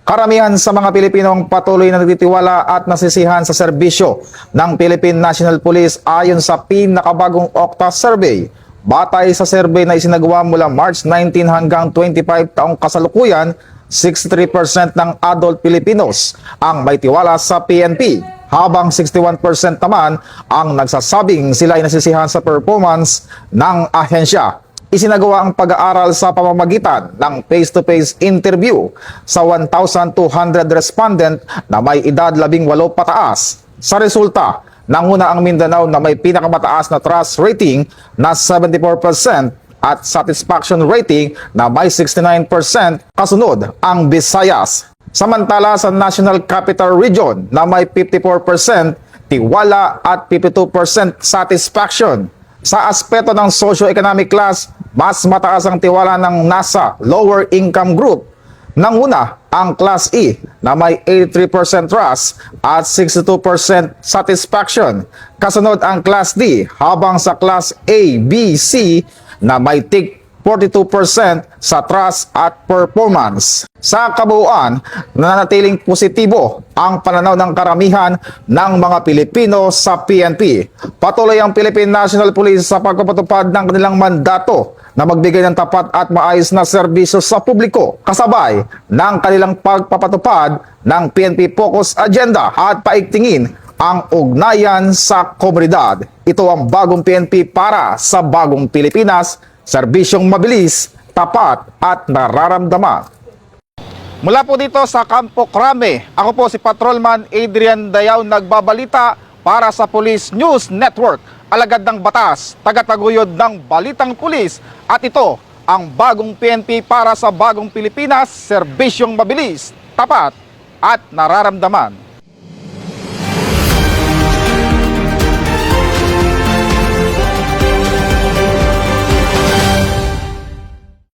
Karamihan sa mga Pilipinong patuloy na nagtitiwala at nasisihan sa serbisyo ng Philippine National Police ayon sa pinakabagong Okta Survey. Batay sa survey na isinagawa mula March 19 hanggang 25 taong kasalukuyan, 63% ng adult Filipinos ang may tiwala sa PNP, habang 61% naman ang nagsasabing sila ay nasisihan sa performance ng ahensya. Isinagawa ang pag-aaral sa pamamagitan ng face-to-face interview sa 1,200 respondent na may edad 18 pataas. Sa resulta, nanguna ang Mindanao na may pinakamataas na trust rating na 74% at satisfaction rating na may 69%, kasunod ang Visayas. Samantala sa National Capital Region na may 54% tiwala at 52% satisfaction. Sa aspeto ng socio-economic class, mas mataas ang tiwala ng nasa lower income group. Nanguna ang Class E na may 83% trust at 62% satisfaction. Kasunod ang Class D, habang sa Class A, B, C na may 42% sa trust at performance. Sa kabuuan, nananatiling positibo ang pananaw ng karamihan ng mga Pilipino sa PNP. Patuloy ang Philippine National Police sa pagpapatupad ng kanilang mandato na magbigay ng tapat at maayos na serbisyo sa publiko, kasabay ng kanilang pagpapatupad ng PNP Focus Agenda at paigtingin ang ugnayan sa komunidad. Ito ang bagong PNP para sa bagong Pilipinas, serbisyong mabilis, tapat at nararamdaman. Mula po dito sa Campo Crame, ako po si Patrolman Adrian Dayaw nagbabalita para sa Police News Network, alagad ng batas, tagataguyod ng balitang pulis, at ito ang bagong PNP para sa bagong Pilipinas, serbisyong mabilis, tapat at nararamdaman.